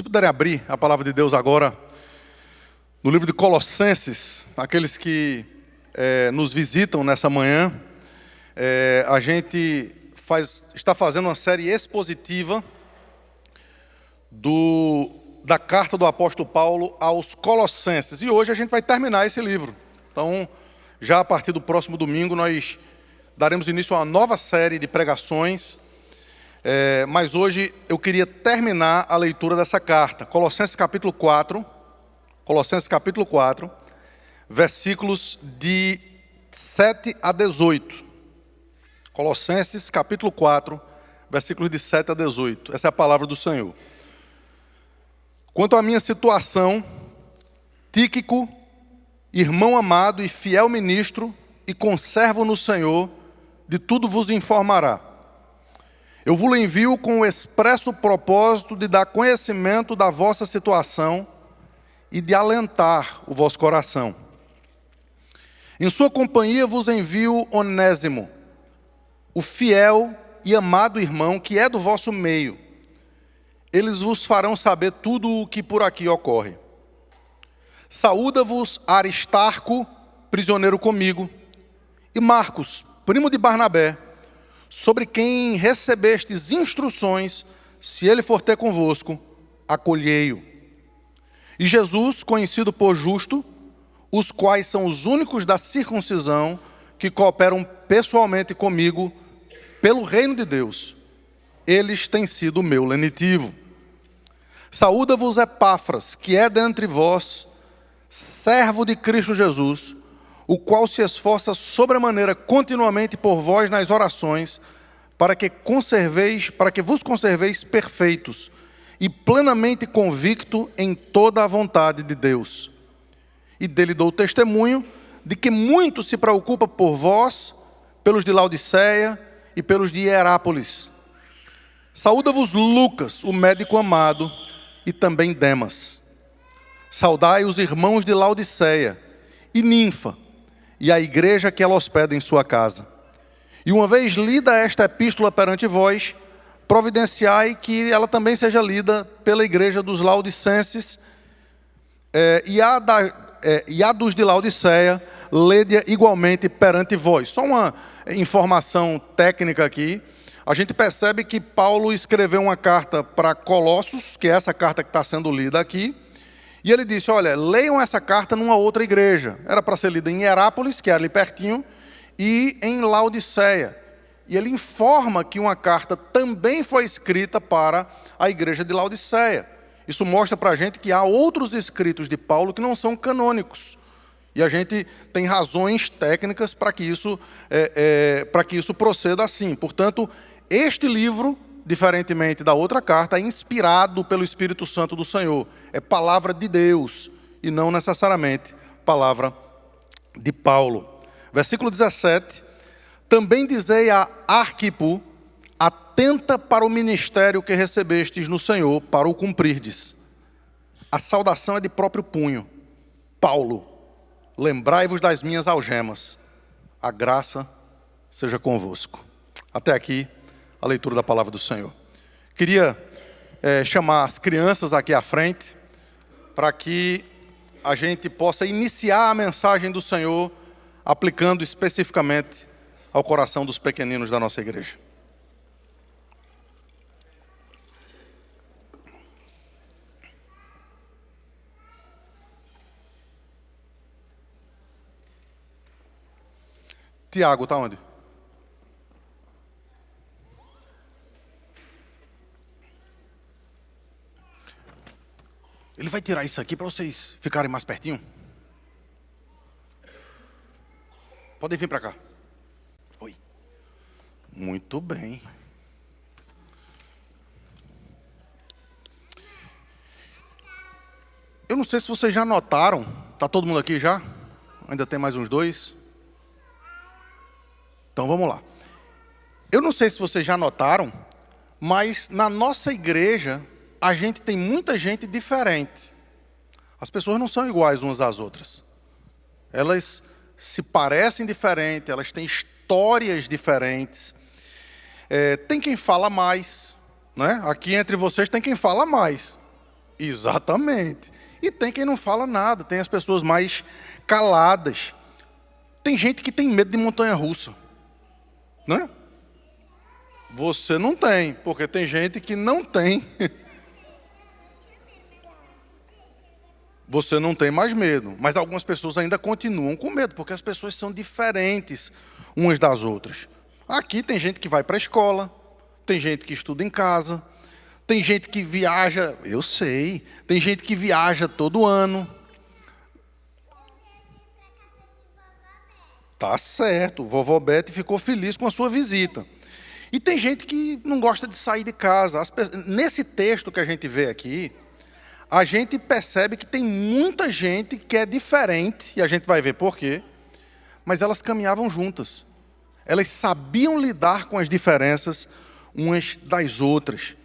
puderem abrir a palavra de Deus agora, no livro de Colossenses, aqueles que nos visitam nessa manhã, a gente está fazendo uma série expositiva da carta do apóstolo Paulo aos Colossenses. E hoje a gente vai terminar esse livro. Então, já a partir do próximo domingo, nós daremos início a uma nova série de pregações. Mas hoje eu queria terminar a leitura dessa carta. Colossenses capítulo 4, versículos de 7 a 18. Colossenses capítulo 4, versículos de 7 a 18. Essa é a palavra do Senhor. Quanto à minha situação, Tíquico, irmão amado e fiel ministro e conservo no Senhor, de tudo vos informará. Eu vos envio com o expresso propósito de dar conhecimento da vossa situação e de alentar o vosso coração. Em sua companhia vos envio Onésimo, o fiel e amado irmão que é do vosso meio. Eles vos farão saber tudo o que por aqui ocorre. Saúda-vos Aristarco, prisioneiro comigo, e Marcos, primo de Barnabé, sobre quem recebestes instruções, se ele for ter convosco, acolhei-o. E Jesus, conhecido por justo, os quais são os únicos da circuncisão que cooperam pessoalmente comigo pelo reino de Deus. Eles têm sido o meu lenitivo. Saúda-vos Epáfras, que é dentre vós, servo de Cristo Jesus, o qual se esforça sobremaneira continuamente por vós nas orações, para que vos conserveis perfeitos e plenamente convicto em toda a vontade de Deus. E dele dou testemunho de que muito se preocupa por vós, pelos de Laodiceia e pelos de Hierápolis. Saúda-vos Lucas, o médico amado, e também Demas. Saudai os irmãos de Laodiceia e Ninfa, e a igreja que ela hospeda em sua casa. E uma vez lida esta epístola perante vós, providenciai que ela também seja lida pela igreja dos Laodicenses, e a dos de Laodiceia, lede-a igualmente perante vós. Só uma informação técnica aqui. A gente percebe que Paulo escreveu uma carta para Colossos, que é essa carta que está sendo lida aqui, e ele disse, olha, leiam essa carta numa outra igreja. Era para ser lida em Hierápolis, que era ali pertinho, e em Laodiceia. E ele informa que uma carta também foi escrita para a igreja de Laodiceia. Isso mostra para a gente que há outros escritos de Paulo que não são canônicos. E a gente tem razões técnicas para que isso proceda assim. Portanto, este livro, diferentemente da outra carta, é inspirado pelo Espírito Santo do Senhor. É palavra de Deus e não necessariamente palavra de Paulo. Versículo 17. Também dizei a Arquipo, atenta para o ministério que recebestes no Senhor, para o cumprirdes. A saudação é de próprio punho. Paulo, lembrai-vos das minhas algemas. A graça seja convosco. Até aqui a leitura da palavra do Senhor. Queria chamar as crianças aqui à frente, para que a gente possa iniciar a mensagem do Senhor, aplicando especificamente ao coração dos pequeninos da nossa igreja. Tiago, está onde? Ele vai tirar isso aqui para vocês ficarem mais pertinho? Podem vir para cá. Oi. Muito bem. Eu não sei se vocês já notaram. Está todo mundo aqui já? Ainda tem mais uns dois? Então vamos lá. Eu não sei se vocês já notaram, mas na nossa igreja a gente tem muita gente diferente. As pessoas não são iguais umas às outras. Elas se parecem diferentes, elas têm histórias diferentes. Tem quem fala mais, né? Aqui entre vocês tem quem fala mais. Exatamente. E tem quem não fala nada, tem as pessoas mais caladas. Tem gente que tem medo de montanha-russa, né? Você não tem, porque tem gente que não tem. Você não tem mais medo, mas algumas pessoas ainda continuam com medo, porque as pessoas são diferentes umas das outras. Aqui tem gente que vai para a escola, tem gente que estuda em casa, tem gente que viaja, eu sei, tem gente que viaja todo ano. Tá certo, vovó Bete ficou feliz com a sua visita. E tem gente que não gosta de sair de casa. Nesse texto que a gente vê aqui, a gente percebe que tem muita gente que é diferente, e a gente vai ver por quê, mas elas caminhavam juntas. Elas sabiam lidar com as diferenças umas das outras.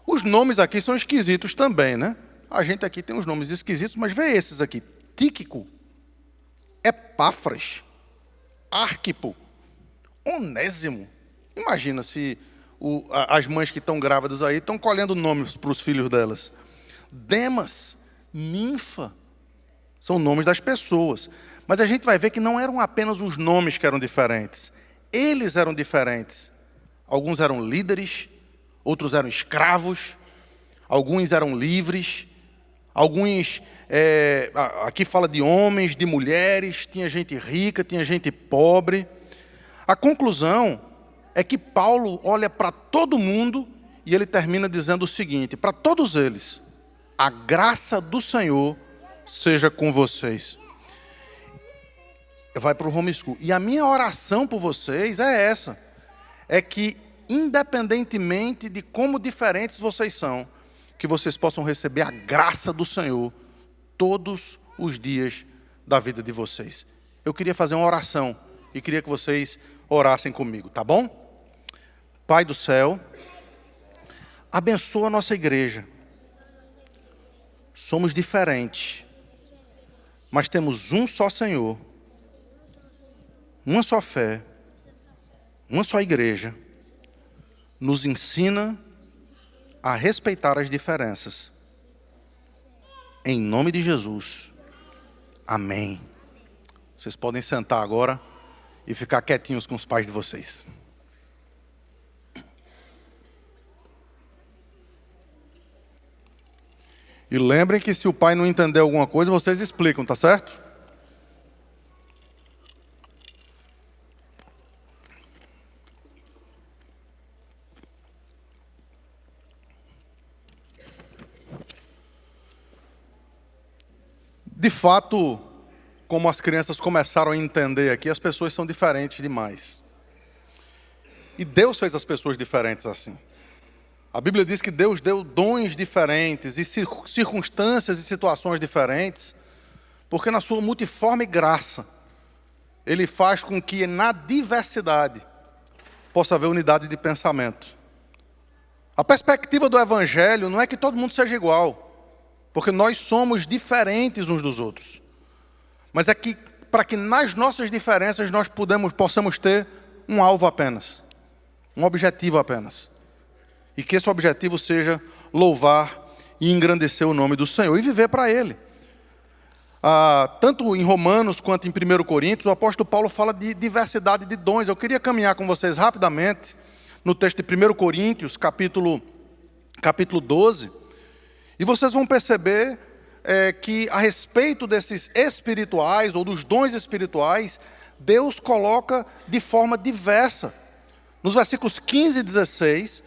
Os nomes aqui são esquisitos também, né? A gente aqui tem uns nomes esquisitos, mas vê esses aqui. Tíquico, Epáfras, Arquipo, Onésimo. Imagina se as mães que estão grávidas aí estão colhendo nomes para os filhos delas. Demas, Ninfa, são nomes das pessoas. Mas a gente vai ver que não eram apenas os nomes que eram diferentes. Eles eram diferentes. Alguns eram líderes, outros eram escravos, alguns eram livres, alguns, aqui fala de homens, de mulheres, tinha gente rica, tinha gente pobre. A conclusão é que Paulo olha para todo mundo e ele termina dizendo o seguinte: para todos eles, a graça do Senhor seja com vocês. Vai para o homeschool. E a minha oração por vocês é essa, é que independentemente de como diferentes vocês são, que vocês possam receber a graça do Senhor todos os dias da vida de vocês. Eu queria fazer uma oração e queria que vocês orassem comigo, tá bom? Pai do céu, abençoa a nossa igreja. Somos diferentes, mas temos um só Senhor, uma só fé, uma só igreja. Nos ensina a respeitar as diferenças. Em nome de Jesus. Amém. Vocês podem sentar agora e ficar quietinhos com os pais de vocês. E lembrem que se o pai não entender alguma coisa, vocês explicam, tá certo? De fato, como as crianças começaram a entender aqui, as pessoas são diferentes demais. E Deus fez as pessoas diferentes assim. A Bíblia diz que Deus deu dons diferentes e circunstâncias e situações diferentes, porque na sua multiforme graça, Ele faz com que na diversidade possa haver unidade de pensamento. A perspectiva do Evangelho não é que todo mundo seja igual, porque nós somos diferentes uns dos outros. Mas é que, para que nas nossas diferenças nós possamos ter um alvo apenas, um objetivo apenas. E que esse objetivo seja louvar e engrandecer o nome do Senhor e viver para Ele. Tanto em Romanos quanto em 1 Coríntios, o apóstolo Paulo fala de diversidade de dons. Eu queria caminhar com vocês rapidamente no texto de 1 Coríntios, capítulo 12. E vocês vão perceber que a respeito desses espirituais ou dos dons espirituais, Deus coloca de forma diversa. Nos versículos 15 e 16,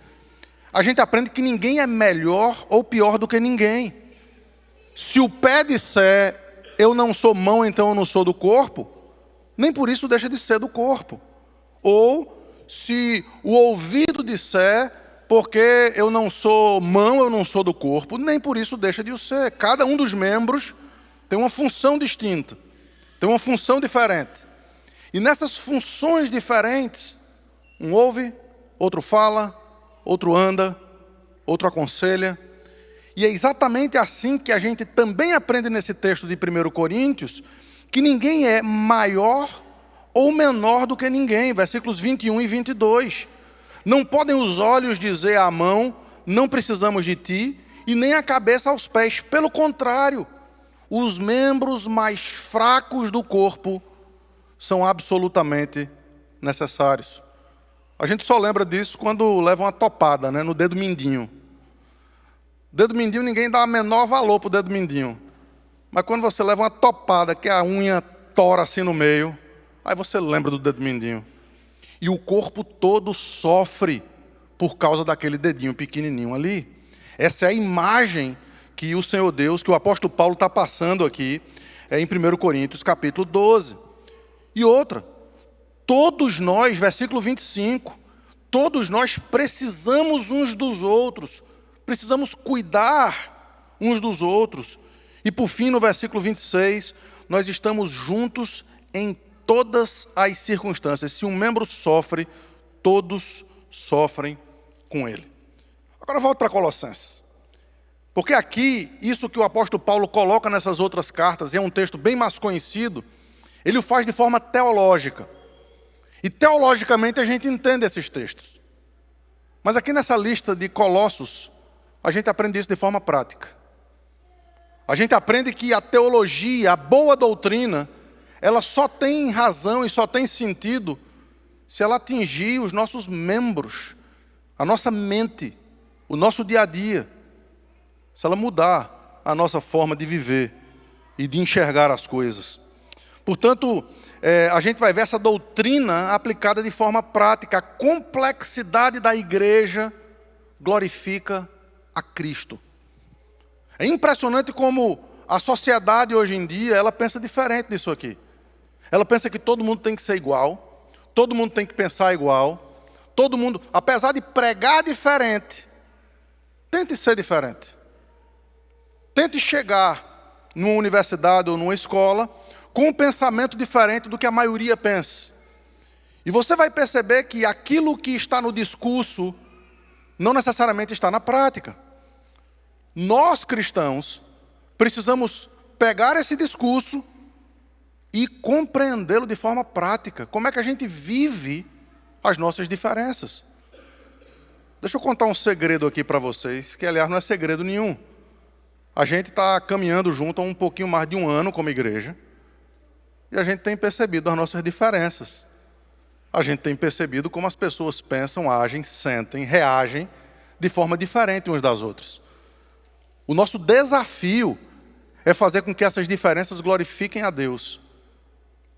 a gente aprende que ninguém é melhor ou pior do que ninguém. Se o pé disser, eu não sou mão, então eu não sou do corpo, nem por isso deixa de ser do corpo. Ou se o ouvido disser, porque eu não sou mão, eu não sou do corpo, nem por isso deixa de o ser. Cada um dos membros tem uma função distinta, tem uma função diferente. E nessas funções diferentes, um ouve, outro fala, outro anda, outro aconselha. E é exatamente assim que a gente também aprende nesse texto de 1 Coríntios, que ninguém é maior ou menor do que ninguém. Versículos 21 e 22. Não podem os olhos dizer à mão, não precisamos de ti, e nem a cabeça aos pés. Pelo contrário, os membros mais fracos do corpo são absolutamente necessários. A gente só lembra disso quando leva uma topada, né, no dedo mindinho. Dedo mindinho, ninguém dá o menor valor para o dedo mindinho. Mas quando você leva uma topada, que a unha tora assim no meio, aí você lembra do dedo mindinho. E o corpo todo sofre por causa daquele dedinho pequenininho ali. Essa é a imagem que o Senhor Deus, que o apóstolo Paulo está passando aqui, em 1 Coríntios capítulo 12. E outra, todos nós, versículo 25, todos nós precisamos uns dos outros, precisamos cuidar uns dos outros. E por fim, no versículo 26, nós estamos juntos em todas as circunstâncias. Se um membro sofre, todos sofrem com ele. Agora volto para Colossenses. Porque aqui, isso que o apóstolo Paulo coloca nessas outras cartas, e é um texto bem mais conhecido, ele o faz de forma teológica. E teologicamente a gente entende esses textos. Mas aqui nessa lista de Colossos, a gente aprende isso de forma prática. A gente aprende que a teologia, a boa doutrina, ela só tem razão e só tem sentido se ela atingir os nossos membros, a nossa mente, o nosso dia a dia. Se ela mudar a nossa forma de viver e de enxergar as coisas. Portanto, a gente vai ver essa doutrina aplicada de forma prática. A complexidade da igreja glorifica a Cristo. É impressionante como a sociedade hoje em dia, ela pensa diferente disso aqui. Ela pensa que todo mundo tem que ser igual, todo mundo tem que pensar igual, todo mundo, apesar de pregar diferente, tente ser diferente. Tente chegar numa universidade ou numa escola com um pensamento diferente do que a maioria pensa. E você vai perceber que aquilo que está no discurso não necessariamente está na prática. Nós, cristãos, precisamos pegar esse discurso e compreendê-lo de forma prática. Como é que a gente vive as nossas diferenças? Deixa eu contar um segredo aqui para vocês, que aliás não é segredo nenhum. A gente está caminhando junto há um pouquinho mais de um ano como igreja, e a gente tem percebido as nossas diferenças. A gente tem percebido como as pessoas pensam, agem, sentem, reagem de forma diferente umas das outras. O nosso desafio é fazer com que essas diferenças glorifiquem a Deus,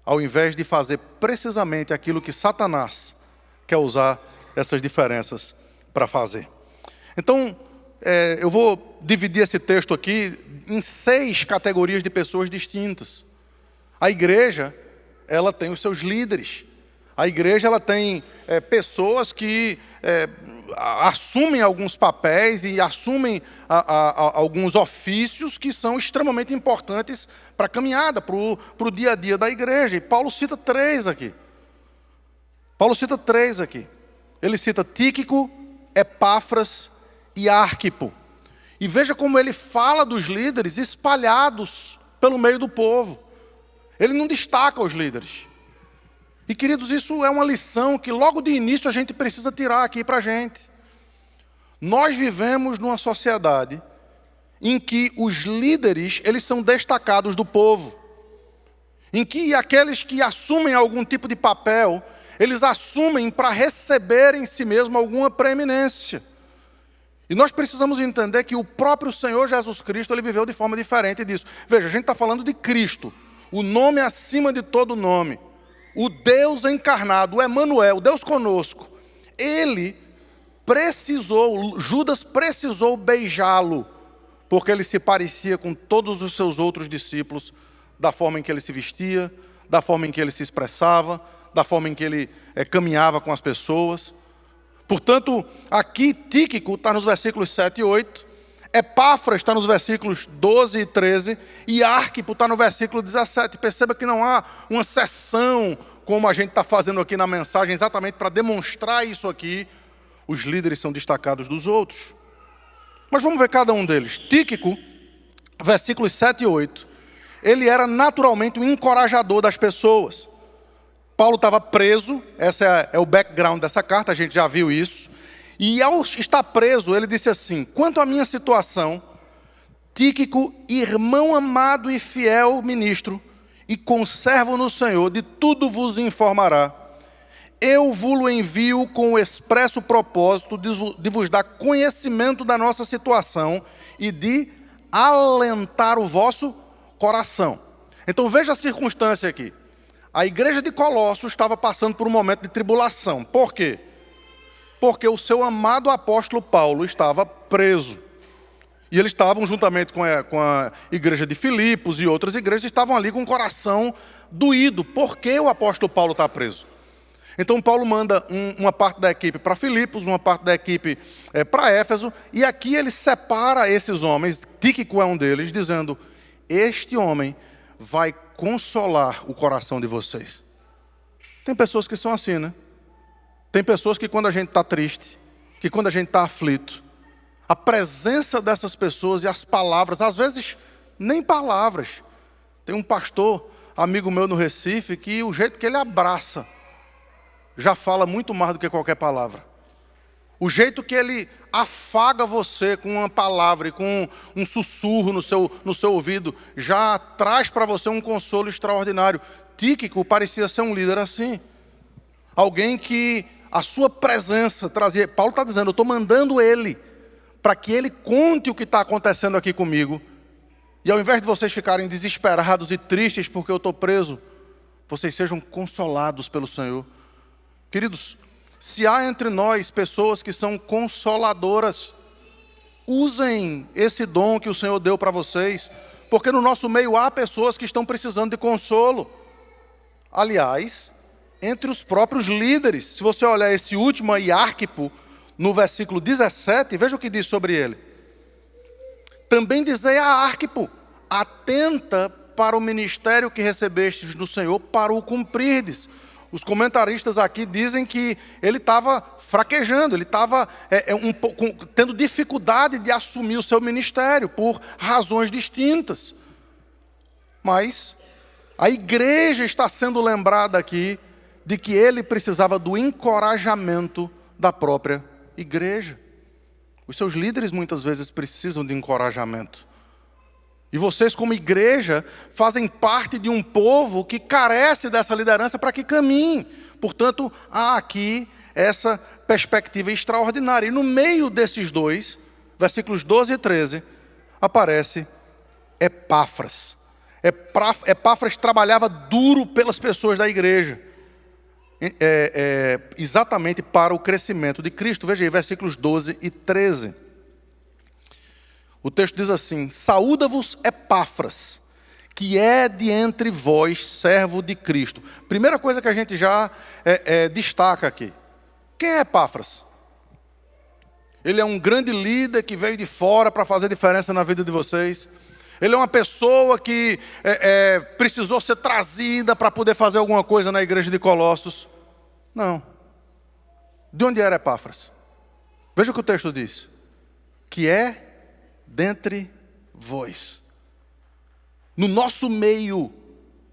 ao invés de fazer precisamente aquilo que Satanás quer usar essas diferenças para fazer. Então, eu vou dividir esse texto aqui em 6 categorias de pessoas distintas. A igreja, ela tem os seus líderes. A igreja, ela tem pessoas que assumem alguns papéis e assumem alguns ofícios que são extremamente importantes para a caminhada, para o dia a dia da igreja. E Paulo cita 3 aqui. Ele cita Tíquico, Epáfras e Arquipo. E veja como ele fala dos líderes espalhados pelo meio do povo. Ele não destaca os líderes. E, queridos, isso é uma lição que logo de início a gente precisa tirar aqui para a gente. Nós vivemos numa sociedade em que os líderes, eles são destacados do povo. Em que aqueles que assumem algum tipo de papel, eles assumem para receber em si mesmo alguma preeminência. E nós precisamos entender que o próprio Senhor Jesus Cristo, ele viveu de forma diferente disso. Veja, a gente está falando de Cristo, o nome acima de todo nome. O Deus encarnado, o Emanuel, o Deus conosco. Judas precisou beijá-lo, porque ele se parecia com todos os seus outros discípulos, da forma em que ele se vestia, da forma em que ele se expressava, da forma em que ele caminhava com as pessoas. Portanto, aqui Tíquico está nos versículos 7 e 8, Epáfras está nos versículos 12 e 13, e Arquipo está no versículo 17. Perceba que não há uma seção, como a gente está fazendo aqui na mensagem, exatamente para demonstrar isso aqui. Os líderes são destacados dos outros. Mas vamos ver cada um deles. Tíquico, versículos 7 e 8, ele era naturalmente um encorajador das pessoas. Paulo estava preso, esse é o background dessa carta, a gente já viu isso. E ao estar preso, ele disse assim: quanto à minha situação, Tíquico, irmão amado e fiel ministro, e conservo no Senhor, de tudo vos informará. Eu vos envio com o expresso propósito de vos dar conhecimento da nossa situação e de alentar o vosso coração. Então veja a circunstância aqui. A igreja de Colossos estava passando por um momento de tribulação. Por quê? Porque o seu amado apóstolo Paulo estava preso. E eles estavam, juntamente com a igreja de Filipos e outras igrejas, estavam ali com o coração doído. Por que o apóstolo Paulo está preso? Então Paulo manda uma parte da equipe para Filipos, uma parte da equipe para Éfeso, e aqui ele separa esses homens, Tíquico é um deles, dizendo: este homem vai consolar o coração de vocês. Tem pessoas que são assim, né? Tem pessoas que quando a gente está triste, que quando a gente está aflito, a presença dessas pessoas e as palavras, às vezes nem palavras. Tem um pastor, amigo meu no Recife, que o jeito que ele abraça já fala muito mais do que qualquer palavra. O jeito que ele afaga você com uma palavra e com um sussurro no seu ouvido já traz para você um consolo extraordinário. Tíquico parecia ser um líder assim. Alguém que a sua presença trazia. Paulo está dizendo: eu estou mandando ele para que ele conte o que está acontecendo aqui comigo. E ao invés de vocês ficarem desesperados e tristes porque eu estou preso, vocês sejam consolados pelo Senhor. Queridos, se há entre nós pessoas que são consoladoras, usem esse dom que o Senhor deu para vocês, porque no nosso meio há pessoas que estão precisando de consolo. Aliás, entre os próprios líderes, se você olhar esse último aí, Arquipo, no versículo 17, veja o que diz sobre ele. Também dizei a Arquipo: atenta para o ministério que recebestes do Senhor, para o cumprirdes. Os comentaristas aqui dizem que ele estava fraquejando, ele estava tendo dificuldade de assumir o seu ministério por razões distintas. Mas a igreja está sendo lembrada aqui de que ele precisava do encorajamento da própria igreja. Os seus líderes muitas vezes precisam de encorajamento. E vocês, como igreja, fazem parte de um povo que carece dessa liderança para que caminhe. Portanto, há aqui essa perspectiva extraordinária. E no meio desses dois, versículos 12 e 13, aparece Epáfras. Epáfras trabalhava duro pelas pessoas da igreja, exatamente para o crescimento de Cristo. Veja aí, versículos 12 e 13. O texto diz assim: saúda-vos Epáfras, que é de entre vós servo de Cristo. Primeira coisa que a gente já destaca aqui. Quem é Epáfras? Ele é um grande líder que veio de fora para fazer diferença na vida de vocês. Ele é uma pessoa que precisou ser trazida para poder fazer alguma coisa na igreja de Colossos. Não. De onde era Epáfras? Veja o que o texto diz. Que é dentre vós. No nosso meio,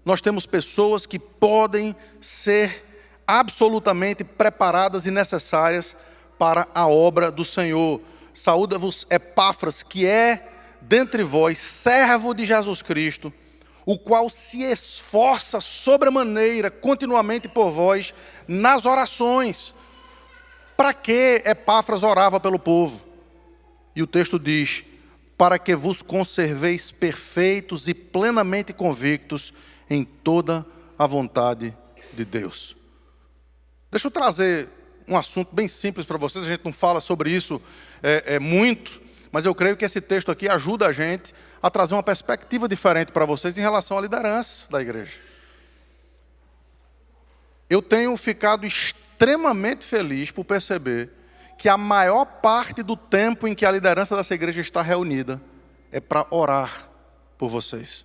nós temos pessoas que podem ser absolutamente preparadas e necessárias para a obra do Senhor. Saúda-vos Epáfras, que é dentre vós, servo de Jesus Cristo, o qual se esforça sobremaneira continuamente por vós nas orações. Para que Epáfras orava pelo povo? E o texto diz: para que vos conserveis perfeitos e plenamente convictos em toda a vontade de Deus. Deixa eu trazer um assunto bem simples para vocês. A gente não fala sobre isso muito, mas eu creio que esse texto aqui ajuda a gente a trazer uma perspectiva diferente para vocês em relação à liderança da igreja. Eu tenho ficado extremamente feliz por perceber que a maior parte do tempo em que a liderança dessa igreja está reunida é para orar por vocês.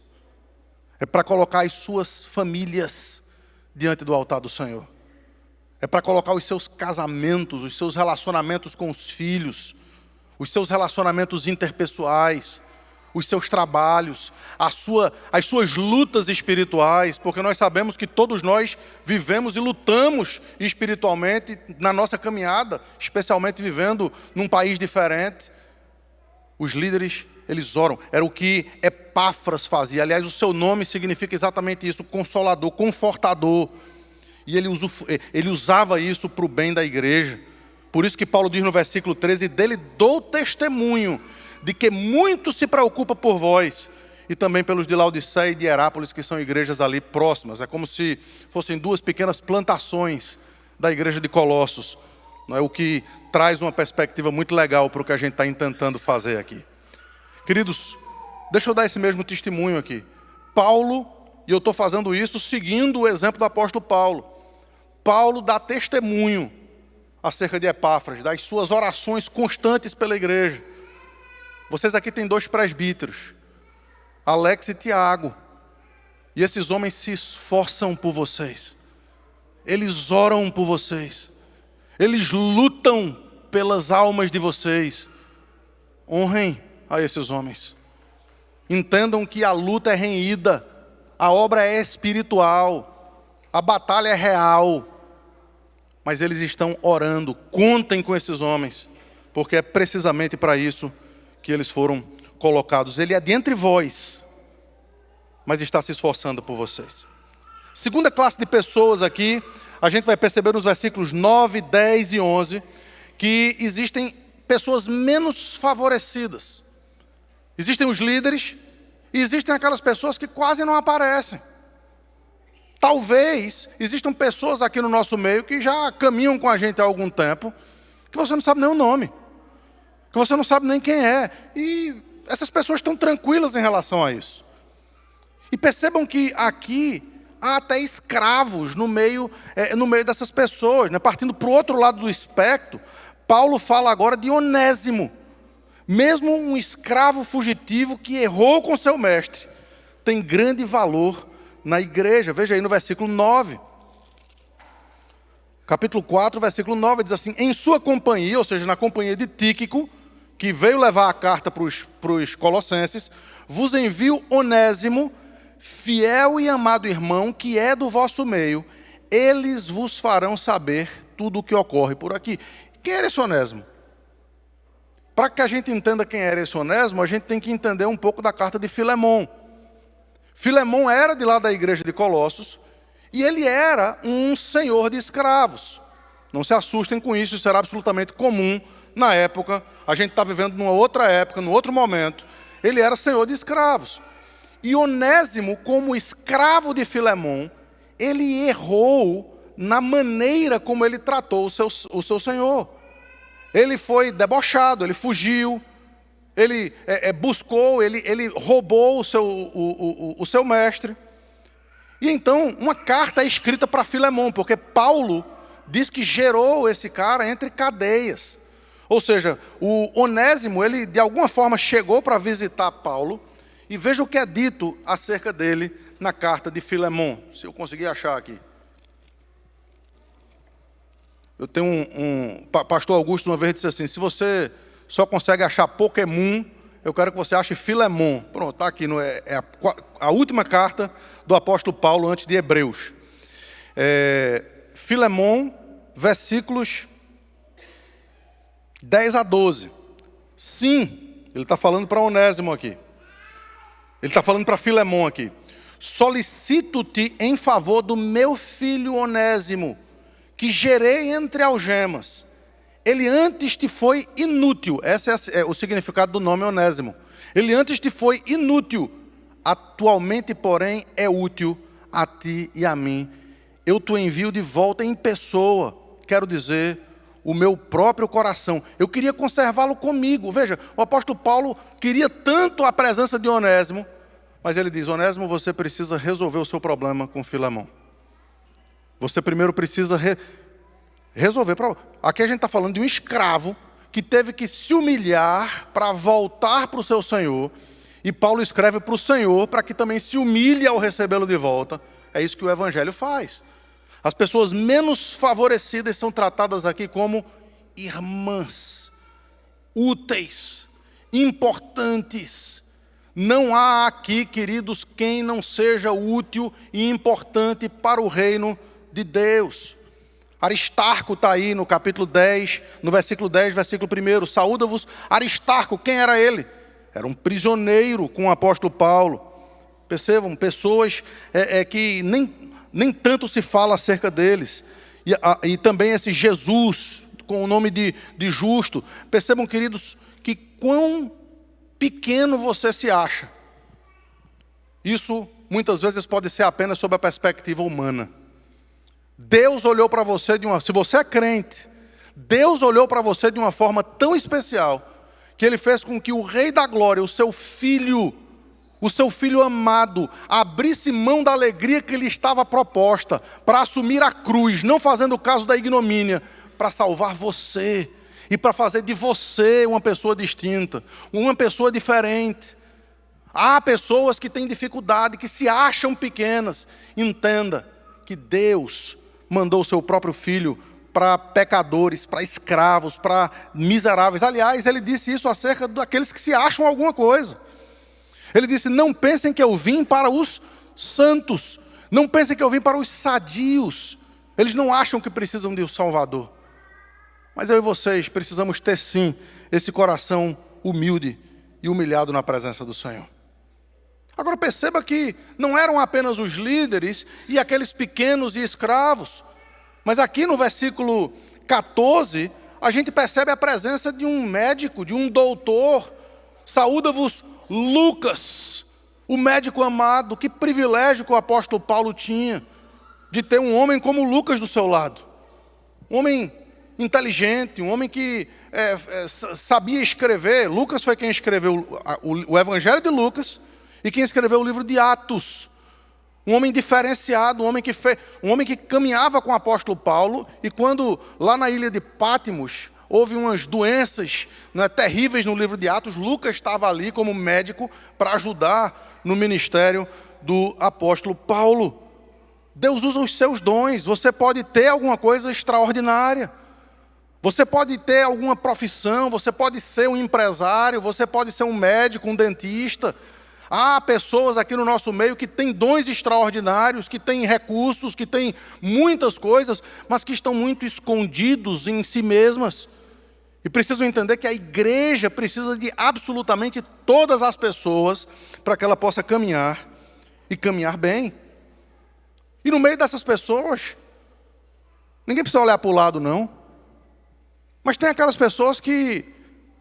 É para colocar as suas famílias diante do altar do Senhor. É para colocar os seus casamentos, os seus relacionamentos com os filhos, os seus relacionamentos interpessoais, os seus trabalhos, as suas lutas espirituais, porque nós sabemos que todos nós vivemos e lutamos espiritualmente na nossa caminhada, especialmente vivendo num país diferente. Os líderes, eles oram. Era o que Epáfras fazia. Aliás, o seu nome significa exatamente isso, consolador, confortador. E ele usava isso para o bem da igreja. Por isso que Paulo diz no versículo 13, dele dou testemunho de que muito se preocupa por vós, e também pelos de Laodiceia e de Herápolis, que são igrejas ali próximas. É como se fossem duas pequenas plantações da igreja de Colossos. Não é? O que traz uma perspectiva muito legal para o que a gente está tentando fazer aqui. Queridos, deixa eu dar esse mesmo testemunho aqui. Paulo, e eu estou fazendo isso seguindo o exemplo do apóstolo Paulo. Paulo dá testemunho acerca de Epáfras, das suas orações constantes pela igreja. Vocês aqui têm 2 presbíteros, Alex e Tiago. E esses homens se esforçam por vocês. Eles oram por vocês. Eles lutam pelas almas de vocês. Honrem a esses homens. Entendam que a luta é renhida. A obra é espiritual. A batalha é real. Mas eles estão orando. Contem com esses homens. Porque é precisamente para isso que eles foram colocados. Ele é de entre vós, mas está se esforçando por vocês. Segunda classe de pessoas aqui, a gente vai perceber nos versículos 9, 10 e 11, que existem pessoas menos favorecidas. Existem os líderes, e existem aquelas pessoas que quase não aparecem. Talvez existam pessoas aqui no nosso meio que já caminham com a gente há algum tempo, que você não sabe nem o nome, que você não sabe nem quem é. E essas pessoas estão tranquilas em relação a isso. E percebam que aqui há até escravos no meio dessas pessoas, né? Partindo para o outro lado do espectro, Paulo fala agora de Onésimo. Mesmo um escravo fugitivo que errou com seu mestre, tem grande valor na igreja. Veja aí no versículo 9. Capítulo 4, versículo 9, diz assim: em sua companhia, ou seja, na companhia de Tíquico, que veio levar a carta para os colossenses, vos envio Onésimo, fiel e amado irmão, que é do vosso meio. Eles vos farão saber tudo o que ocorre por aqui. Quem era esse Onésimo? Para que a gente entenda quem era esse Onésimo, a gente tem que entender um pouco da carta de Filemão. Filemão era de lá da igreja de Colossos, e ele era um senhor de escravos. Não se assustem com isso, isso era absolutamente comum na época. A gente está vivendo numa outra época, num outro momento. Ele era senhor de escravos. E Onésimo, como escravo de Filemão, ele errou na maneira como ele tratou o seu senhor. Ele foi debochado, ele fugiu, ele buscou, ele roubou o seu mestre. E então, uma carta é escrita para Filemão, porque Paulo diz que gerou esse cara entre cadeias. Ou seja, o Onésimo, ele de alguma forma chegou para visitar Paulo, e veja o que é dito acerca dele na carta de Filemão, se eu conseguir achar aqui. Eu tenho pastor Augusto uma vez disse assim: se você só consegue achar Pokémon, eu quero que você ache Filemão. Pronto, está aqui, é a última carta do apóstolo Paulo antes de Hebreus. Filemão, versículos 10 a 12. Sim, ele está falando para Onésimo aqui. Ele está falando para Filemão aqui. Solicito-te em favor do meu filho Onésimo, que gerei entre algemas. Ele antes te foi inútil. Esse é o significado do nome Onésimo. Ele antes te foi inútil. Atualmente, porém, é útil a ti e a mim. Eu te envio de volta em pessoa. Quero dizer, o meu próprio coração. Eu queria conservá-lo comigo. Veja, o apóstolo Paulo queria tanto a presença de Onésimo, mas ele diz: Onésimo, você precisa resolver o seu problema com Filemão. Você primeiro precisa resolver. Aqui a gente está falando de um escravo que teve que se humilhar para voltar para o seu senhor. E Paulo escreve para o Senhor para que também se humilhe ao recebê-lo de volta. É isso que o Evangelho faz. As pessoas menos favorecidas são tratadas aqui como irmãs, úteis, importantes, Não há aqui, queridos, quem não seja útil e importante para o reino de Deus. Aristarco está aí no capítulo 10, no versículo 10, versículo 1. Saúda-vos Aristarco. Quem era ele? Era um prisioneiro com o apóstolo Paulo. Percebam, pessoas que nem tanto se fala acerca deles. E também esse Jesus, com o nome de justo. Percebam, queridos, que quão pequeno você se acha. Isso muitas vezes pode ser apenas sob a perspectiva humana. Deus olhou para você se você é crente, Deus olhou para você de uma forma tão especial, que Ele fez com que o Rei da Glória, o seu filho amado, abrisse mão da alegria que lhe estava proposta, para assumir a cruz, não fazendo caso da ignomínia, para salvar você, e para fazer de você uma pessoa distinta, uma pessoa diferente. Há pessoas que têm dificuldade, que se acham pequenas. Entenda que Deus mandou o seu próprio filho para pecadores, para escravos, para miseráveis. Aliás, ele disse isso acerca daqueles que se acham alguma coisa. Ele disse: não pensem que eu vim para os santos, não pensem que eu vim para os sadios. Eles não acham que precisam de um Salvador. Mas eu e vocês precisamos ter sim esse coração humilde e humilhado na presença do Senhor. Agora perceba que não eram apenas os líderes e aqueles pequenos e escravos, mas aqui no versículo 14, a gente percebe a presença de um médico, de um doutor. Saúda-vos Lucas, o médico amado. Que privilégio que o apóstolo Paulo tinha de ter um homem como Lucas do seu lado. Um homem inteligente, um homem que sabia escrever. Lucas foi quem escreveu o Evangelho de Lucas e quem escreveu o livro de Atos. Um homem diferenciado, um homem que caminhava com o apóstolo Paulo, e quando lá na ilha de Pátimos houve umas doenças terríveis no livro de Atos, Lucas estava ali como médico para ajudar no ministério do apóstolo Paulo. Deus usa os seus dons. Você pode ter alguma coisa extraordinária. Você pode ter alguma profissão, você pode ser um empresário, você pode ser um médico, um dentista. Há pessoas aqui no nosso meio que têm dons extraordinários, que têm recursos, que têm muitas coisas, mas que estão muito escondidos em si mesmas. E precisam entender que a igreja precisa de absolutamente todas as pessoas para que ela possa caminhar e caminhar bem. E no meio dessas pessoas, ninguém precisa olhar para o lado, não. Mas tem aquelas pessoas que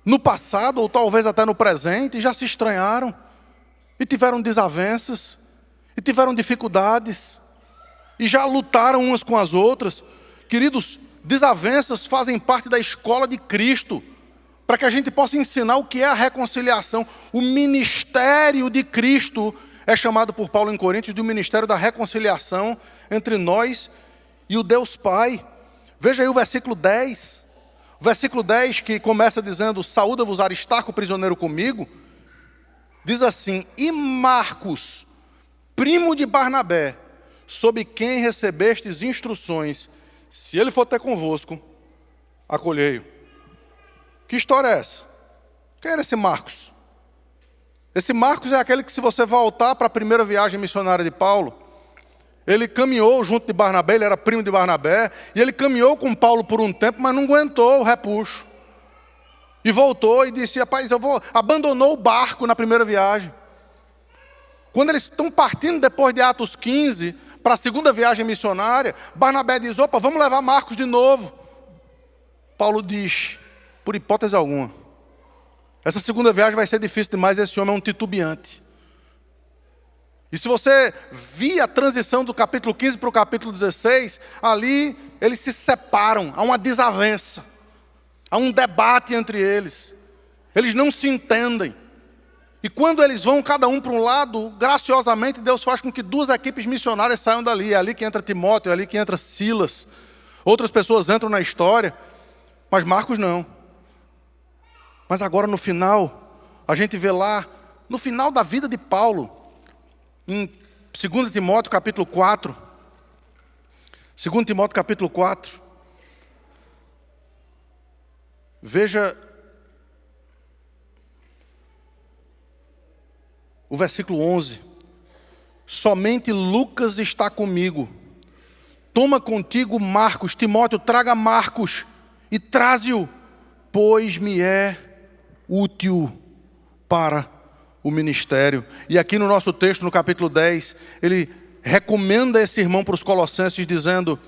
no passado, ou talvez até no presente, já se estranharam, e tiveram desavenças, e tiveram dificuldades, e já lutaram umas com as outras. Queridos, desavenças fazem parte da escola de Cristo, para que a gente possa ensinar o que é a reconciliação. O ministério de Cristo é chamado por Paulo em Coríntios de o ministério da reconciliação entre nós e o Deus Pai. Veja aí o versículo 10. O versículo 10, que começa dizendo: saúda-vos Aristarco, prisioneiro comigo. Diz assim: e Marcos, primo de Barnabé, sob quem recebestes instruções, se ele for ter convosco, acolhei-o. Que história é essa? Quem era esse Marcos? Esse Marcos é aquele que, se você voltar para a primeira viagem missionária de Paulo, ele caminhou junto de Barnabé, ele era primo de Barnabé, e ele caminhou com Paulo por um tempo, mas não aguentou o repuxo. E voltou e disse: rapaz, abandonou o barco na primeira viagem. Quando eles estão partindo depois de Atos 15, para a segunda viagem missionária, Barnabé diz: opa, vamos levar Marcos de novo. Paulo diz: por hipótese alguma. Essa segunda viagem vai ser difícil demais, esse homem é um titubeante. E se você vir a transição do capítulo 15 para o capítulo 16, ali eles se separam, há uma desavença. Há um debate entre eles. Eles não se entendem. E quando eles vão cada um para um lado, graciosamente Deus faz com que duas equipes missionárias saiam dali. É ali que entra Timóteo, é ali que entra Silas. Outras pessoas entram na história, mas Marcos não. Mas agora no final, a gente vê lá, no final da vida de Paulo, em 2 Timóteo capítulo 4. 2 Timóteo capítulo 4. Veja o versículo 11. Somente Lucas está comigo. Toma contigo Marcos. Timóteo, traga Marcos e traze-o, pois me é útil para o ministério. E aqui no nosso texto, no capítulo 10, ele recomenda esse irmão para os colossenses, dizendo: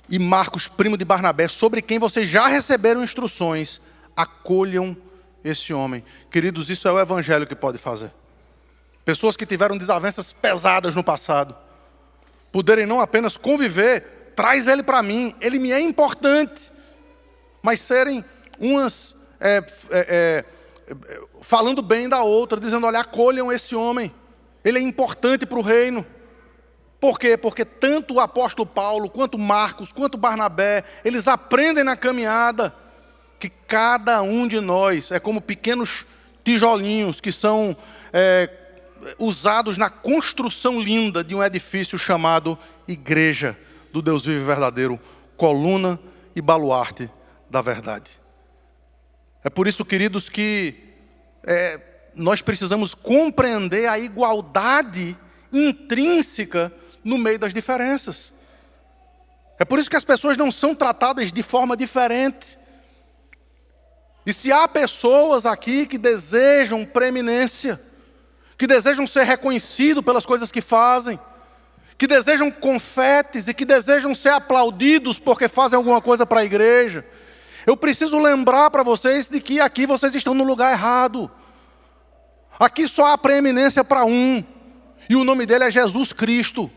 e Marcos, primo de Barnabé, sobre quem vocês já receberam instruções, acolham esse homem. Queridos, isso é o evangelho que pode fazer. Pessoas que tiveram desavenças pesadas no passado, poderem não apenas conviver, traz ele para mim, ele me é importante, mas serem umas falando bem da outra, dizendo: olha, acolham esse homem, ele é importante para o reino. Por quê? Porque tanto o apóstolo Paulo, quanto Marcos, quanto Barnabé, eles aprendem na caminhada que cada um de nós é como pequenos tijolinhos que são usados na construção linda de um edifício chamado Igreja do Deus vivo e verdadeiro, coluna e baluarte da verdade. É por isso, queridos, que nós precisamos compreender a igualdade intrínseca no meio das diferenças. É por isso que as pessoas não são tratadas de forma diferente. E se há pessoas aqui que desejam preeminência, que desejam ser reconhecidos pelas coisas que fazem, que desejam confetes e que desejam ser aplaudidos porque fazem alguma coisa para a igreja, eu preciso lembrar para vocês de que aqui vocês estão no lugar errado. Aqui só há preeminência para um, e o nome dele é Jesus Cristo.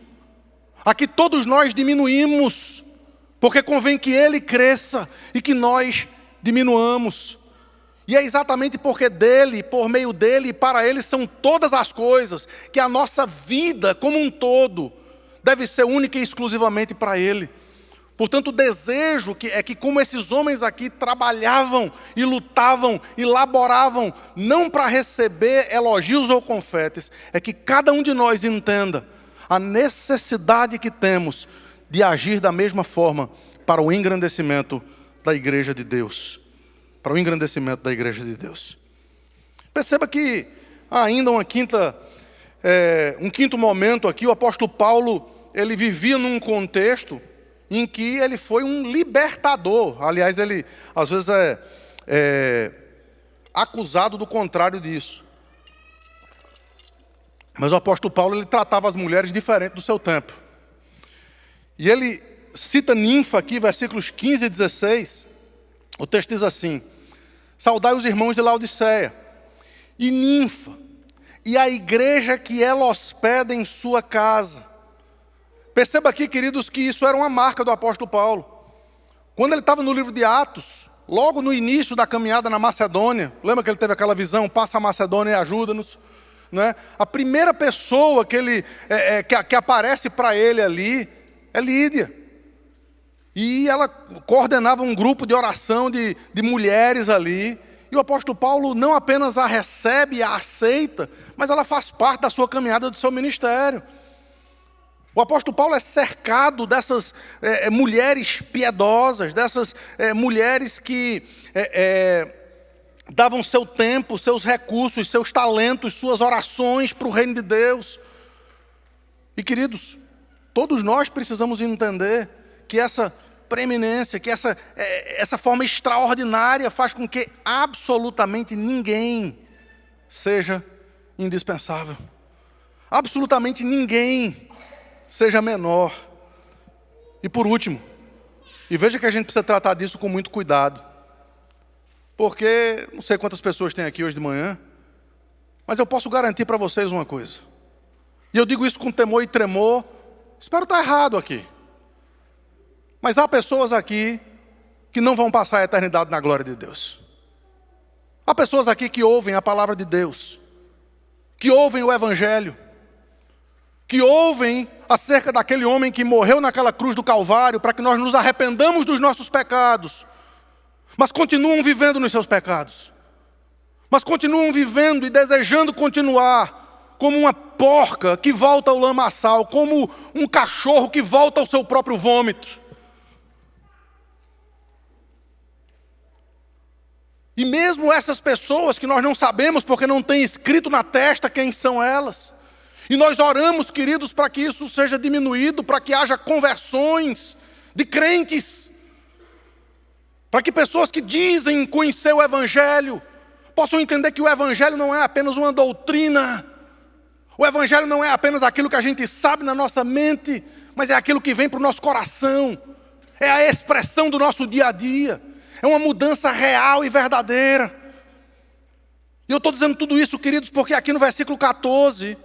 Aqui todos nós diminuímos, porque convém que ele cresça e que nós diminuamos. E é exatamente porque dele, por meio dele e para ele são todas as coisas, que a nossa vida como um todo deve ser única e exclusivamente para ele. Portanto, o desejo é que como esses homens aqui trabalhavam e lutavam e laboravam, não para receber elogios ou confetes, é que cada um de nós entenda a necessidade que temos de agir da mesma forma para o engrandecimento da igreja de Deus. Para o engrandecimento da igreja de Deus. Perceba que há ainda um quinto momento aqui. O apóstolo Paulo, ele vivia num contexto em que ele foi um libertador. Aliás, ele às vezes é acusado do contrário disso. Mas o apóstolo Paulo, ele tratava as mulheres diferente do seu tempo. E ele cita Ninfa aqui, versículos 15 e 16. O texto diz assim: saudai os irmãos de Laodiceia e Ninfa, e a igreja que ela hospeda em sua casa. Perceba aqui, queridos, que isso era uma marca do apóstolo Paulo. Quando ele estava no livro de Atos, logo no início da caminhada na Macedônia, lembra que ele teve aquela visão: passa a Macedônia e ajuda-nos, né? A primeira pessoa que aparece para ele ali é Lídia. E ela coordenava um grupo de oração de mulheres ali. E o apóstolo Paulo não apenas a recebe e a aceita, mas ela faz parte da sua caminhada, do seu ministério. O apóstolo Paulo é cercado dessas mulheres piedosas, dessas mulheres que davam seu tempo, seus recursos, seus talentos, suas orações para o reino de Deus. E, queridos, todos nós precisamos entender que essa preeminência, que essa forma extraordinária faz com que absolutamente ninguém seja indispensável. Absolutamente ninguém seja menor. E por último, e veja que a gente precisa tratar disso com muito cuidado, porque não sei quantas pessoas tem aqui hoje de manhã, mas eu posso garantir para vocês uma coisa, e eu digo isso com temor e tremor, espero estar errado aqui. Mas há pessoas aqui que não vão passar a eternidade na glória de Deus. Há pessoas aqui que ouvem a palavra de Deus, que ouvem o evangelho, que ouvem acerca daquele homem que morreu naquela cruz do Calvário para que nós nos arrependamos dos nossos pecados, mas continuam vivendo nos seus pecados, mas continuam vivendo e desejando continuar como uma porca que volta ao lamaçal, como um cachorro que volta ao seu próprio vômito. E mesmo essas pessoas que nós não sabemos porque não tem escrito na testa quem são elas. E nós oramos, queridos, para que isso seja diminuído, para que haja conversões de crentes. Para que pessoas que dizem conhecer o Evangelho possam entender que o Evangelho não é apenas uma doutrina. O Evangelho não é apenas aquilo que a gente sabe na nossa mente, mas é aquilo que vem para o nosso coração. É a expressão do nosso dia a dia. É uma mudança real e verdadeira. E eu estou dizendo tudo isso, queridos, porque aqui no versículo 14,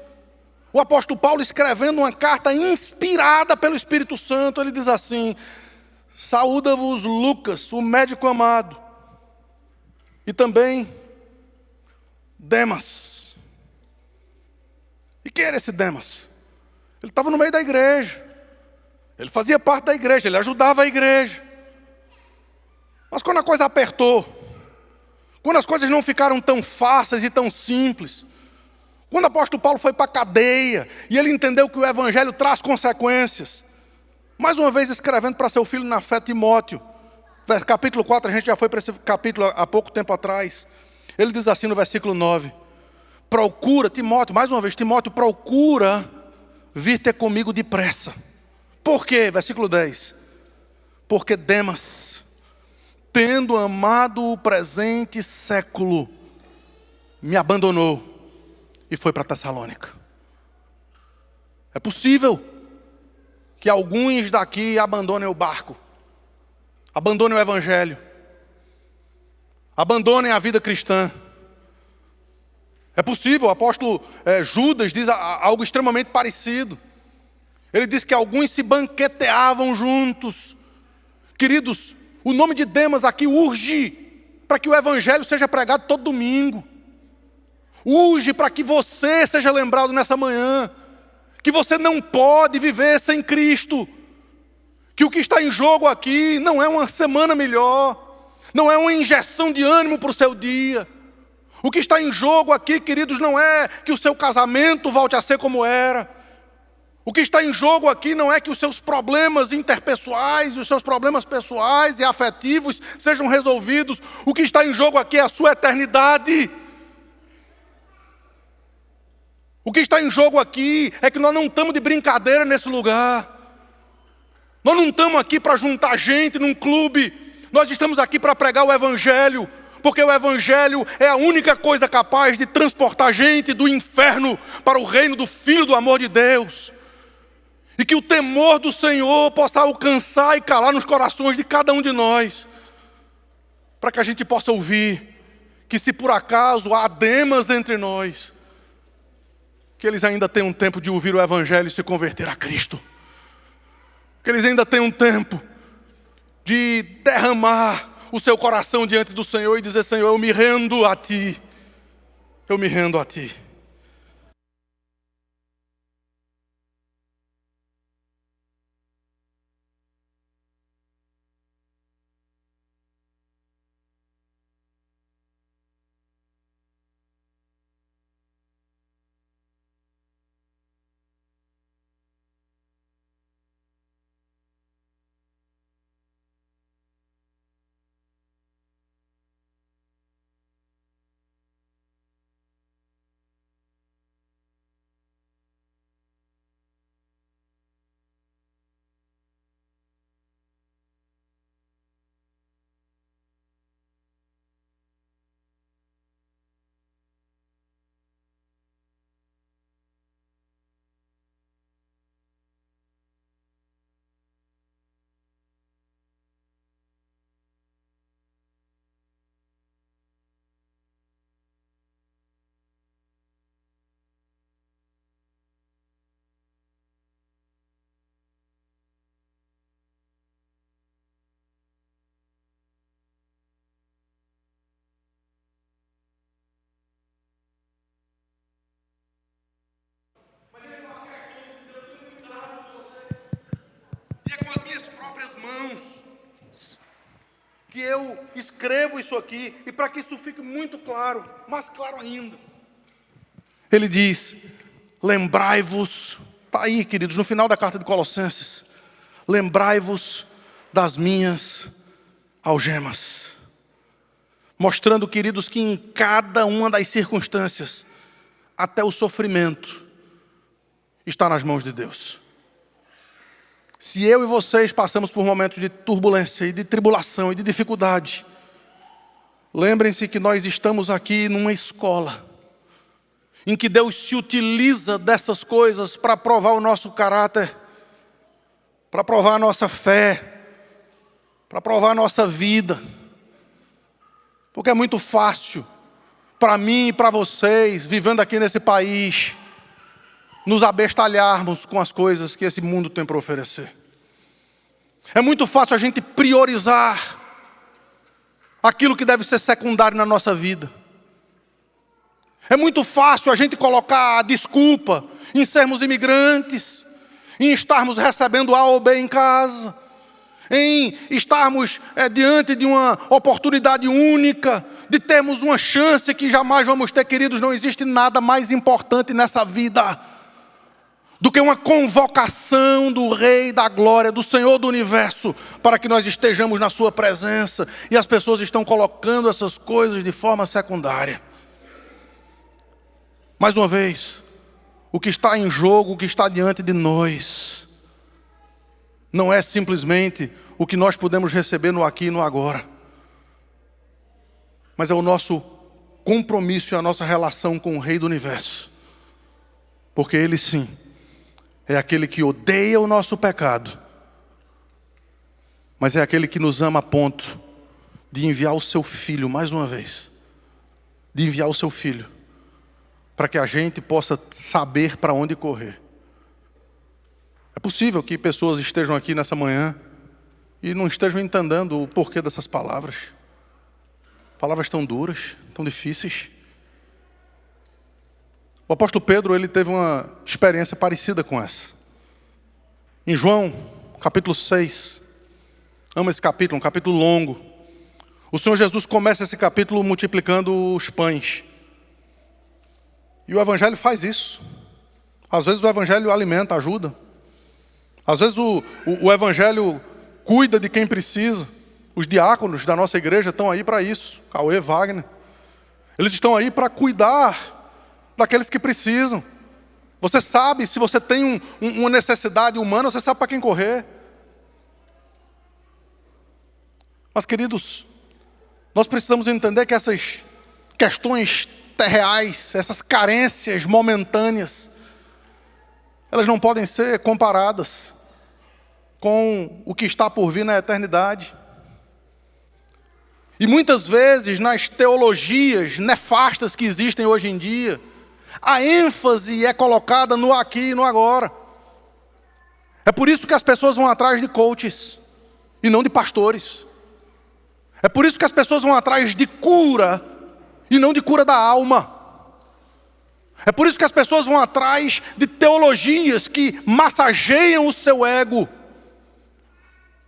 o apóstolo Paulo, escrevendo uma carta inspirada pelo Espírito Santo, ele diz assim: saúda-vos Lucas, o médico amado, e também Demas. E quem era esse Demas? Ele estava no meio da igreja, ele fazia parte da igreja, ele ajudava a igreja. Mas quando a coisa apertou, quando as coisas não ficaram tão fáceis e tão simples, quando o apóstolo Paulo foi para a cadeia e ele entendeu que o evangelho traz consequências, mais uma vez escrevendo para seu filho na fé, Timóteo, capítulo 4, a gente já foi para esse capítulo há pouco tempo atrás. Ele diz assim no versículo 9: procura, Timóteo, mais uma vez, Timóteo, procura vir ter comigo depressa. Por quê? Versículo 10: porque Demas, tendo amado o presente século, me abandonou e foi para Tessalônica. É possível que alguns daqui abandonem o barco, abandonem o evangelho, abandonem a vida cristã. É possível, o apóstolo Judas diz algo extremamente parecido. Ele diz que alguns se banqueteavam juntos. Queridos, o nome de Demas aqui urge para que o evangelho seja pregado todo domingo. Urge para que você seja lembrado nessa manhã que você não pode viver sem Cristo. Que o que está em jogo aqui não é uma semana melhor, não é uma injeção de ânimo para o seu dia. O que está em jogo aqui, queridos, não é que o seu casamento volte a ser como era. O que está em jogo aqui não é que os seus problemas interpessoais, os seus problemas pessoais e afetivos sejam resolvidos. O que está em jogo aqui é a sua eternidade. O que está em jogo aqui é que nós não estamos de brincadeira nesse lugar. Nós não estamos aqui para juntar gente num clube. Nós estamos aqui para pregar o evangelho. Porque o evangelho é a única coisa capaz de transportar gente do inferno para o reino do Filho do amor de Deus. E que o temor do Senhor possa alcançar e calar nos corações de cada um de nós. Para que a gente possa ouvir que, se por acaso há Demas entre nós, que eles ainda têm um tempo de ouvir o evangelho e se converter a Cristo. Que eles ainda têm um tempo de derramar o seu coração diante do Senhor e dizer: Senhor, eu me rendo a Ti. Eu me rendo a Ti. E é com as minhas próprias mãos que eu escrevo isso aqui, e para que isso fique muito claro, mais claro ainda. Ele diz: lembrai-vos, está aí, queridos, no final da carta de Colossenses, lembrai-vos das minhas algemas. mostrando, queridos, que em cada uma das circunstâncias, até o sofrimento, está nas mãos de Deus. Se eu e vocês passamos por momentos de turbulência e de tribulação e de dificuldade, lembrem-se que nós estamos aqui numa escola, em que Deus se utiliza dessas coisas para provar o nosso caráter, para provar a nossa fé, para provar a nossa vida. Porque é muito fácil para mim e para vocês, vivendo aqui nesse país, nos abestalharmos com as coisas que esse mundo tem para oferecer. É muito fácil a gente priorizar aquilo que deve ser secundário na nossa vida. É muito fácil a gente colocar a desculpa em sermos imigrantes, em estarmos recebendo A ou B em casa, em estarmos diante de uma oportunidade única, de termos uma chance que jamais vamos ter, queridos. Não existe nada mais importante nessa vida do que uma convocação do Rei da Glória, do Senhor do Universo, para que nós estejamos na sua presença. E as pessoas estão colocando essas coisas de forma secundária. Mais uma vez, o que está em jogo, o que está diante de nós, não é simplesmente o que nós podemos receber no aqui e no agora, mas é o nosso compromisso e a nossa relação com o Rei do Universo. Porque Ele sim, é aquele que odeia o nosso pecado, mas é aquele que nos ama a ponto de enviar o seu Filho, mais uma vez, de enviar o seu Filho, para que a gente possa saber para onde correr. É possível que pessoas estejam aqui nessa manhã e não estejam entendendo o porquê dessas palavras. Palavras tão duras, tão difíceis. O apóstolo Pedro, ele teve uma experiência parecida com essa. Em João, capítulo 6, amo esse capítulo, um capítulo longo. O Senhor Jesus começa esse capítulo multiplicando os pães. E o Evangelho faz isso. Às vezes o Evangelho alimenta, ajuda. Às vezes o Evangelho cuida de quem precisa. Os diáconos da nossa igreja estão aí para isso. Cauê, Wagner. Eles estão aí para cuidar daqueles que precisam. Você sabe, se você tem uma necessidade humana, você sabe para quem correr. Mas, queridos, nós precisamos entender que essas questões terreais, essas carências momentâneas, elas não podem ser comparadas com o que está por vir na eternidade. E muitas vezes nas teologias nefastas que existem hoje em dia, a ênfase é colocada no aqui e no agora. É por isso que as pessoas vão atrás de coaches e não de pastores. É por isso que as pessoas vão atrás de cura e não de cura da alma. É por isso que as pessoas vão atrás de teologias que massageiam o seu ego,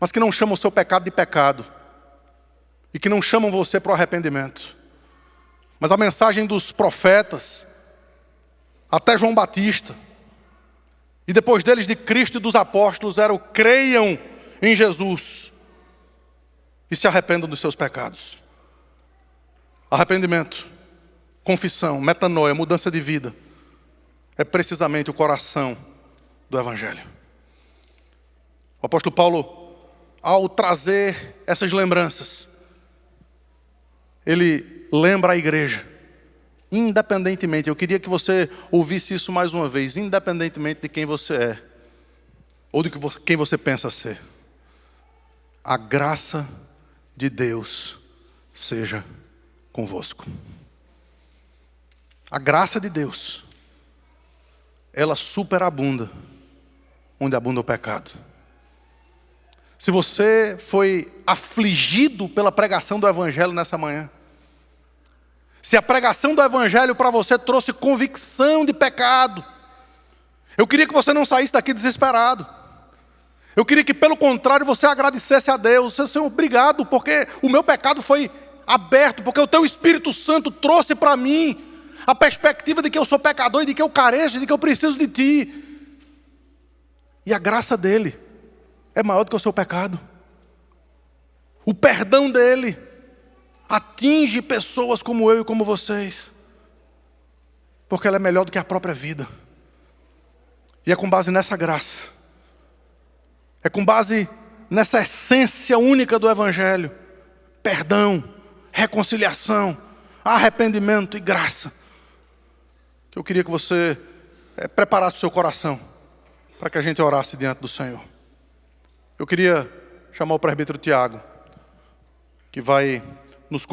mas que não chamam o seu pecado de pecado e que não chamam você para o arrependimento. Mas a mensagem dos profetas, até João Batista, e depois deles de Cristo e dos apóstolos, era o creiam em Jesus e se arrependam dos seus pecados. Arrependimento, confissão, metanoia, mudança de vida, é precisamente o coração do Evangelho. O apóstolo Paulo, ao trazer essas lembranças, ele lembra a igreja, independentemente, eu queria que você ouvisse isso mais uma vez, independentemente de quem você é, ou de quem você pensa ser. A graça de Deus seja convosco. A graça de Deus, ela superabunda onde abunda o pecado. Se você foi afligido pela pregação do Evangelho nessa manhã, se a pregação do Evangelho para você trouxe convicção de pecado, eu queria que você não saísse daqui desesperado. Eu queria que, pelo contrário, você agradecesse a Deus. Senhor, obrigado, porque o meu pecado foi aberto, porque o Teu Espírito Santo trouxe para mim a perspectiva de que eu sou pecador e de que eu careço, de que eu preciso de Ti. E a graça dEle é maior do que o seu pecado. O perdão dEle, atinge pessoas como eu e como vocês, porque ela é melhor do que a própria vida. E é com base nessa graça, é com base nessa essência única do Evangelho, perdão, reconciliação, arrependimento e graça, que eu queria que você preparasse o seu coração para que a gente orasse diante do Senhor. Eu queria chamar o presbítero Tiago, que vai nos